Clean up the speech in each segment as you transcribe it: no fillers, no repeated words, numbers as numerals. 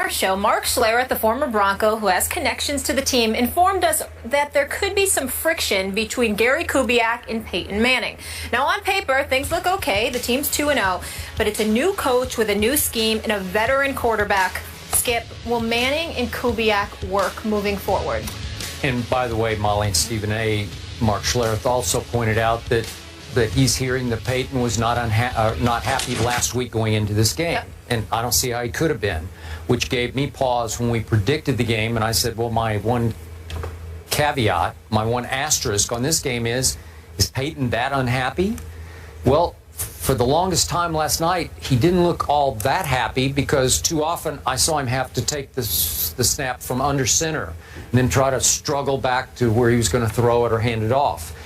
Our show, Mark Schlereth, the former Bronco who has connections to the team, informed us that there could be some friction between Gary Kubiak and Peyton Manning. Now, on paper, things look okay. The team's 2-0, but it's a new coach with a new scheme and a veteran quarterback. Skip, will Manning and Kubiak work moving forward? And by the way, Molly and Stephen A., Mark Schlereth also pointed out that he's hearing that Peyton was not happy last week going into this game. Yep. And I don't see how he could have been, which gave me pause when we predicted the game. And I said, well, my one caveat, my one asterisk on this game is Peyton that unhappy? Well, for the longest time last night, he didn't look all that happy because too often I saw him have to take the snap from under center and then try to struggle back to where he was going to throw it or hand it off.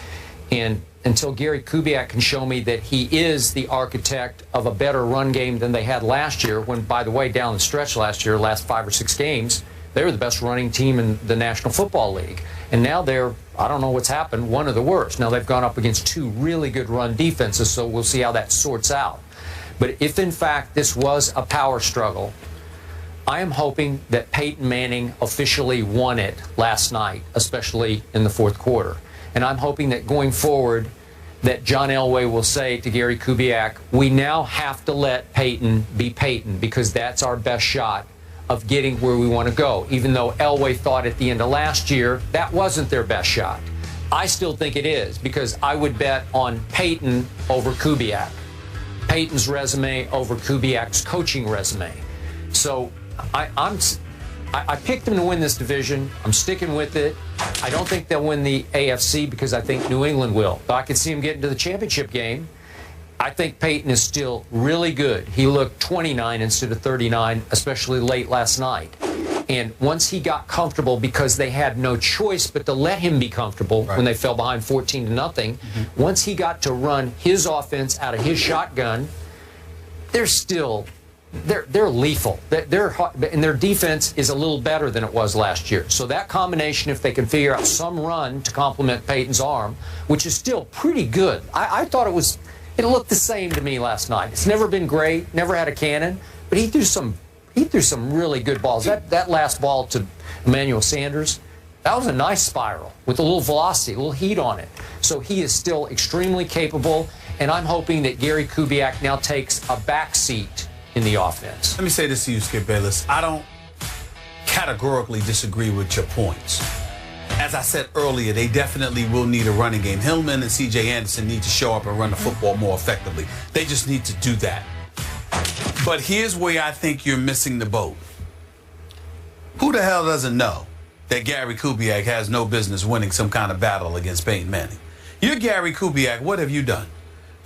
And until Gary Kubiak can show me that he is the architect of a better run game than they had last year, when, by the way, down the stretch last year, last 5 or 6 games, they were the best running team in the National Football League. And now they're, I don't know what's happened, one of the worst. Now they've gone up against 2 really good run defenses, so we'll see how that sorts out. But if, in fact, this was a power struggle, I am hoping that Peyton Manning officially won it last night, especially in the 4th quarter. And I'm hoping that going forward, that John Elway will say to Gary Kubiak, we now have to let Peyton be Peyton because that's our best shot of getting where we want to go. Even though Elway thought at the end of last year that wasn't their best shot. I still think it is because I would bet on Peyton over Kubiak. Peyton's resume over Kubiak's coaching resume. So I picked them to win this division. I'm sticking with it. I don't think they'll win the AFC because I think New England will. But I could see them getting to the championship game. I think Peyton is still really good. He looked 29 instead of 39, especially late last night. And once he got comfortable, because they had no choice but to let him be comfortable when they fell behind 14-0, once he got to run his offense out of his shotgun, they're still... They're lethal. And their defense is a little better than it was last year. So that combination, if they can figure out some run to complement Peyton's arm, which is still pretty good. I thought it looked the same to me last night. It's never been great, never had a cannon, but he threw some really good balls. That last ball to Emmanuel Sanders, that was a nice spiral with a little velocity, a little heat on it. So he is still extremely capable, and I'm hoping that Gary Kubiak now takes a back seat in the offense. Let me say this to you, Skip Bayless. I don't categorically disagree with your points. As I said earlier, they definitely will need a running game. Hillman and C.J. Anderson need to show up and run the football more effectively. They just need to do that. But here's where I think you're missing the boat. Who the hell doesn't know that Gary Kubiak has no business winning some kind of battle against Peyton Manning? You're Gary Kubiak. What have you done?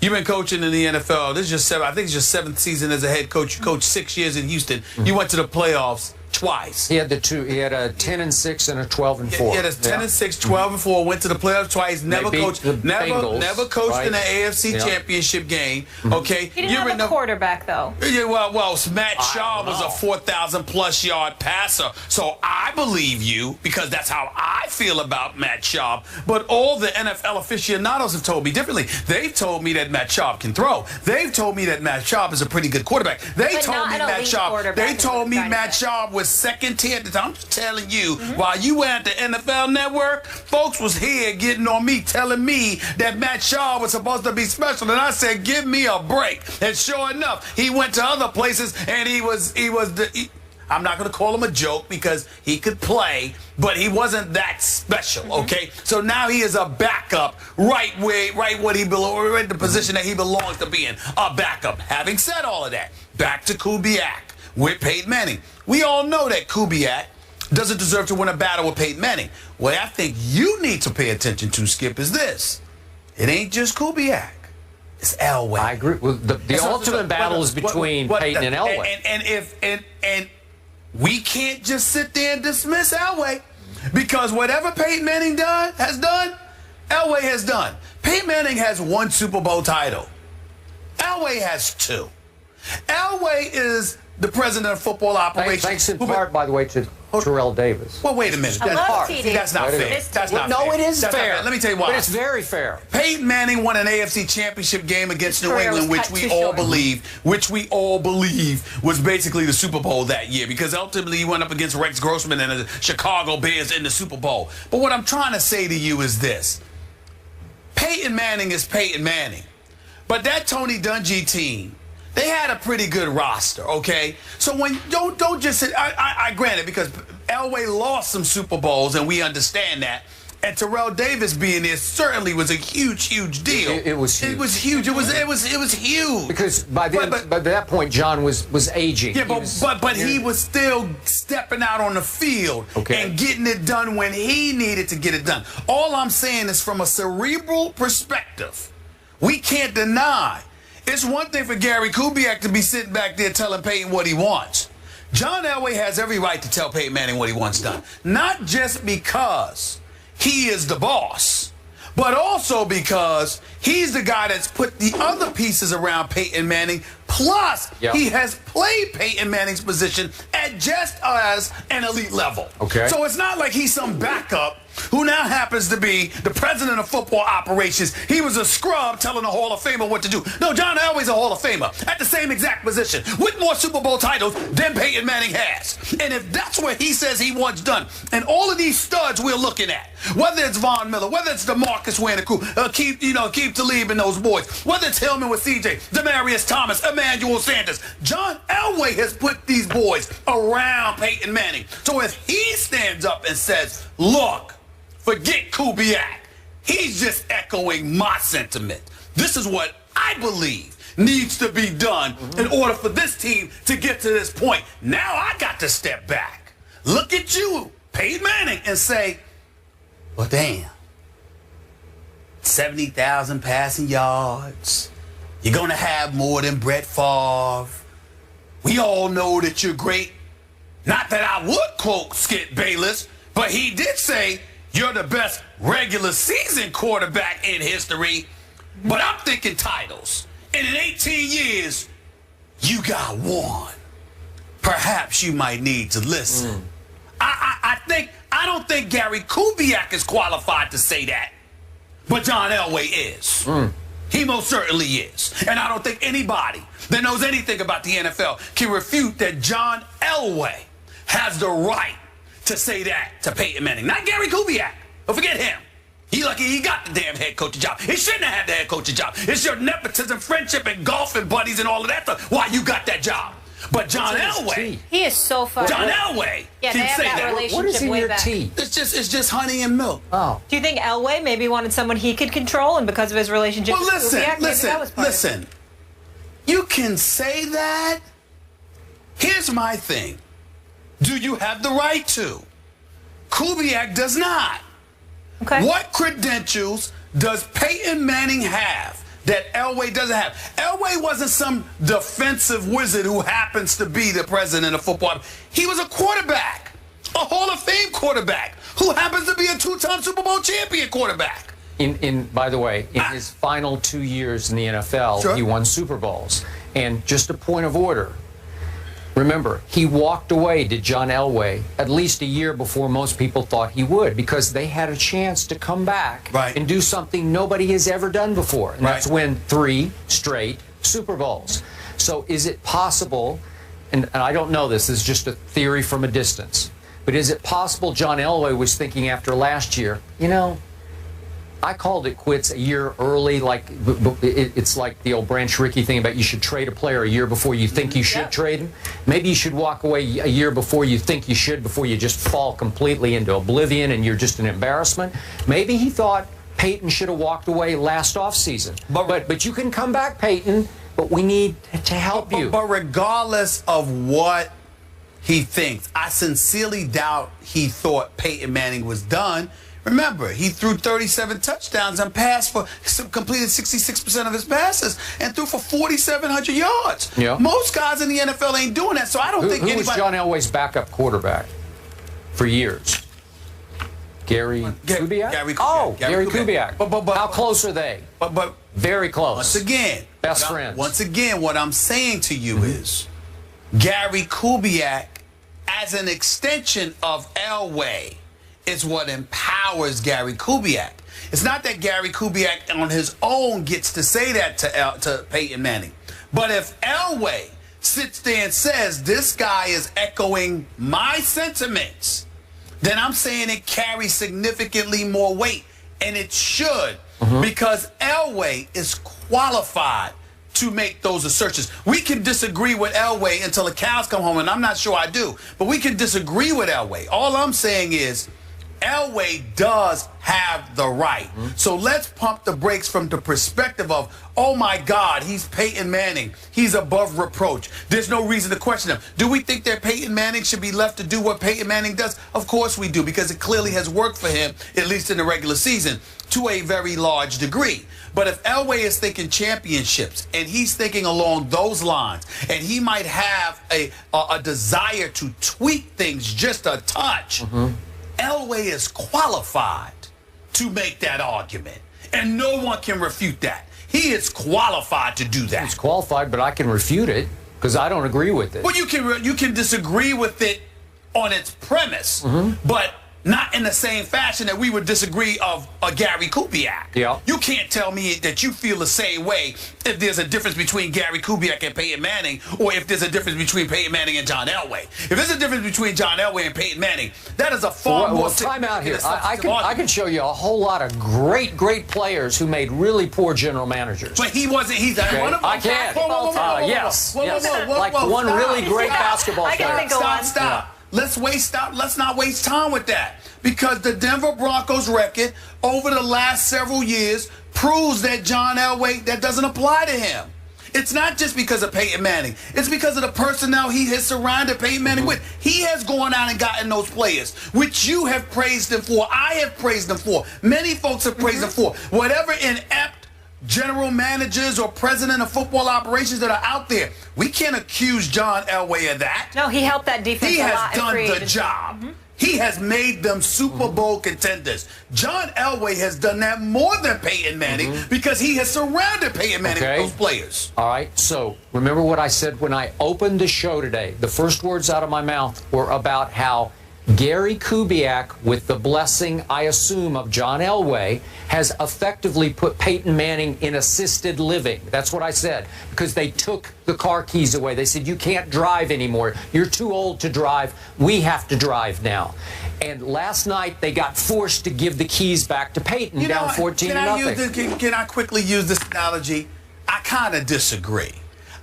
You've been coaching in the NFL. This is I think it's your 7th season as a head coach. You coached 6 years in Houston. You went to the playoffs twice. He had He had a 10-6 and a 12-4. He had a 10-6, 12-4. Went to the playoffs twice. Never coached. Never coached in the AFC Championship game. Okay. He didn't have a quarterback though. Yeah. Well, Matt Shaw was a 4,000+ yard passer. So I believe you because that's how I feel about Matt Shaw. But all the NFL aficionados have told me differently. They've told me that Matt Shaw can throw. They've told me that Matt Shaw is a pretty good quarterback. They told me Matt Shaw was second tier. I'm just telling you, while you were at the NFL Network, folks was here getting on me, telling me that Matt Shaw was supposed to be special, and I said, give me a break. And sure enough, he went to other places, and I'm not going to call him a joke because he could play, but he wasn't that special, okay? So now he is a backup right where he belongs, right in the position that he belongs to be in, a backup. Having said all of that, back to Kubiak with Peyton Manning. We all know that Kubiak doesn't deserve to win a battle with Peyton Manning. What I think you need to pay attention to, Skip, is this. It ain't just Kubiak. It's Elway. I agree. Well, the ultimate battle is between Peyton and Elway. And we can't just sit there and dismiss Elway because whatever Peyton Manning has done, Elway has done. Peyton Manning has 1 Super Bowl title. Elway has 2. Elway is the president of football operations. Thanks in part, by the way, to Terrell Davis. Well, wait a minute. I love See, TD. that's not fair. That's not fair. No, it is That's not fair. Let me tell you why. But it's very fair. Peyton Manning won an AFC Championship game against New career was England, cut too which we all believe was basically the Super Bowl that year, because ultimately he went up against Rex Grossman and the Chicago Bears in the Super Bowl. But what I'm trying to say to you is this. Peyton Manning is Peyton Manning. But that Tony Dungy team, they had a pretty good roster, okay? So when don't just say, I grant it, because Elway lost some Super Bowls and we understand that. And Terrell Davis being there certainly was a huge deal. It was huge. It was huge. It was huge. Because by that point, John was aging. Yeah, but he was still stepping out on the field and getting it done when he needed to get it done. All I'm saying is, from a cerebral perspective, we can't deny. It's one thing for Gary Kubiak to be sitting back there telling Peyton what he wants. John Elway has every right to tell Peyton Manning what he wants done. Not just because he is the boss, but also because he's the guy that's put the other pieces around Peyton Manning. Plus, he has played Peyton Manning's position at just as an elite level. Okay. So it's not like he's some backup who now happens to be the president of football operations. He was a scrub telling a Hall of Famer what to do. No, John Elway's a Hall of Famer at the same exact position with more Super Bowl titles than Peyton Manning has. And if that's what he says he wants done, and all of these studs we're looking at, whether it's Von Miller, whether it's DeMarcus Ware and the crew, Keith Talib and those boys, whether it's Hillman with CJ, Demaryius Thomas, Emmanuel Sanders, John Elway has put these boys around Peyton Manning. So if he stands up and says, look, forget Kubiak, he's just echoing my sentiment. This is what I believe needs to be done in order for this team to get to this point. Now I got to step back, look at you, Peyton Manning, and say, well, damn, 70,000 passing yards. You're going to have more than Brett Favre. We all know that you're great. Not that I would quote Skip Bayless, but he did say you're the best regular season quarterback in history. But I'm thinking titles. And in 18 years, you got one. Perhaps you might need to listen. I don't think Gary Kubiak is qualified to say that. But John Elway is. He most certainly is. And I don't think anybody that knows anything about the NFL can refute that John Elway has the right to say that to Peyton Manning. Not Gary Kubiak. But forget him. He lucky he got the damn head coaching job. He shouldn't have had the head coaching job. It's your nepotism, friendship, and golf and buddies and all of that stuff why you got that job. But John Elway, he is so funny. John Elway can say that. What is in your tea? It's just honey and milk. Oh. Do you think Elway maybe wanted someone he could control, and because of his relationship with Kubiak, listen. You can say that. Here's my thing. Do you have the right to? Kubiak does not. Okay. What credentials does Peyton Manning have that Elway doesn't have? Elway wasn't some defensive wizard who happens to be the president of football. He was a quarterback, a Hall of Fame quarterback, who happens to be a two-time Super Bowl champion quarterback. By the way, in his final 2 years in the NFL, he won Super Bowls. And just a point of order, remember, he walked away to John Elway at least a year before most people thought he would, because they had a chance to come back and do something nobody has ever done before. And that's win 3 straight Super Bowls. So is it possible, and I don't know this is just a theory from a distance, but is it possible John Elway was thinking after last year, I called it quits a year early, like it's like the old Branch Rickey thing about you should trade a player a year before you think you should trade him. Maybe you should walk away a year before you think you should, before you just fall completely into oblivion and you're just an embarrassment. Maybe he thought Peyton should have walked away last offseason. But you can come back, Peyton, but we need to help you. But regardless of what he thinks, I sincerely doubt he thought Peyton Manning was done. Remember, he threw 37 touchdowns and completed 66% of his passes and threw for 4,700 yards. Yeah. Most guys in the NFL ain't doing that, so I don't think anybody... Who was John Elway's backup quarterback for years? Gary Kubiak? Gary Kubiak. But how close are they? But very close. Once again, best friends. Once again, what I'm saying to you is, Gary Kubiak, as an extension of Elway, is what empowers Gary Kubiak. It's not that Gary Kubiak on his own gets to say that to Peyton Manning. But if Elway sits there and says, this guy is echoing my sentiments, then I'm saying it carries significantly more weight. And it should, because Elway is qualified to make those assertions. We can disagree with Elway until the cows come home, and I'm not sure I do. But we can disagree with Elway. All I'm saying is Elway does have the right. So let's pump the brakes from the perspective of, oh my God, he's Peyton Manning. He's above reproach. There's no reason to question him. Do we think that Peyton Manning should be left to do what Peyton Manning does? Of course we do, because it clearly has worked for him, at least in the regular season, to a very large degree. But if Elway is thinking championships and he's thinking along those lines, and he might have a desire to tweak things just a touch, Elway is qualified to make that argument, and no one can refute that. He is qualified to do that. He's qualified, but I can refute it because I don't agree with it. Well, you can disagree with it on its premise, but not in the same fashion that we would disagree of a Gary Kubiak. Yeah. You can't tell me that you feel the same way if there's a difference between Gary Kubiak and Peyton Manning, or if there's a difference between Peyton Manning and John Elway. If there's a difference between John Elway and Peyton Manning, that is a far more... Well, time out here. I can show you a whole lot of great players who made really poor general managers. But he wasn't... He's one of them. I can. Yes. Like one really great basketball player. I can think of one. Stop. Let's not waste time with that, because the Denver Broncos record over the last several years proves that John Elway, that doesn't apply to him. It's not just because of Peyton Manning. It's because of the personnel he has surrounded Peyton Manning with. He has gone out and gotten those players, which you have praised him for. I have praised him for. Many folks have praised him for. Whatever inept general managers or president of football operations that are out there, we can't accuse John Elway of that. No, he helped that defense a lot. He has done the job. He has made them Super Bowl contenders. John Elway has done that more than Peyton Manning, because he has surrounded Peyton Manning with those players. All right, so remember what I said when I opened the show today. The first words out of my mouth were about how Gary Kubiak, with the blessing, I assume, of John Elway, has effectively put Peyton Manning in assisted living. That's what I said, because they took the car keys away. They said, you can't drive anymore. You're too old to drive. We have to drive now. And last night, they got forced to give the keys back to Peyton, down 14-0. Can I quickly use this analogy? I kind of disagree.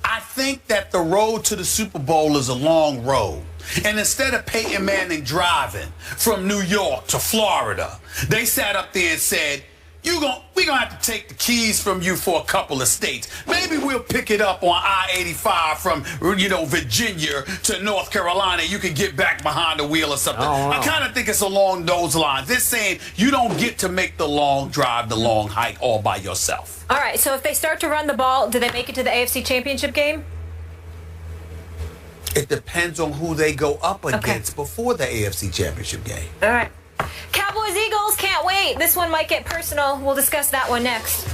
I think that the road to the Super Bowl is a long road. And instead of Peyton Manning driving from New York to Florida, they sat up there and said, we're going to have to take the keys from you for a couple of states. Maybe we'll pick it up on I-85 from, Virginia to North Carolina. You can get back behind the wheel or something. I kind of think it's along those lines. They're saying you don't get to make the long drive, the long hike all by yourself. All right, so if they start to run the ball, do they make it to the AFC Championship game? It depends on who they go up against before the AFC Championship game. All right. Cowboys-Eagles, can't wait. This one might get personal. We'll discuss that one next.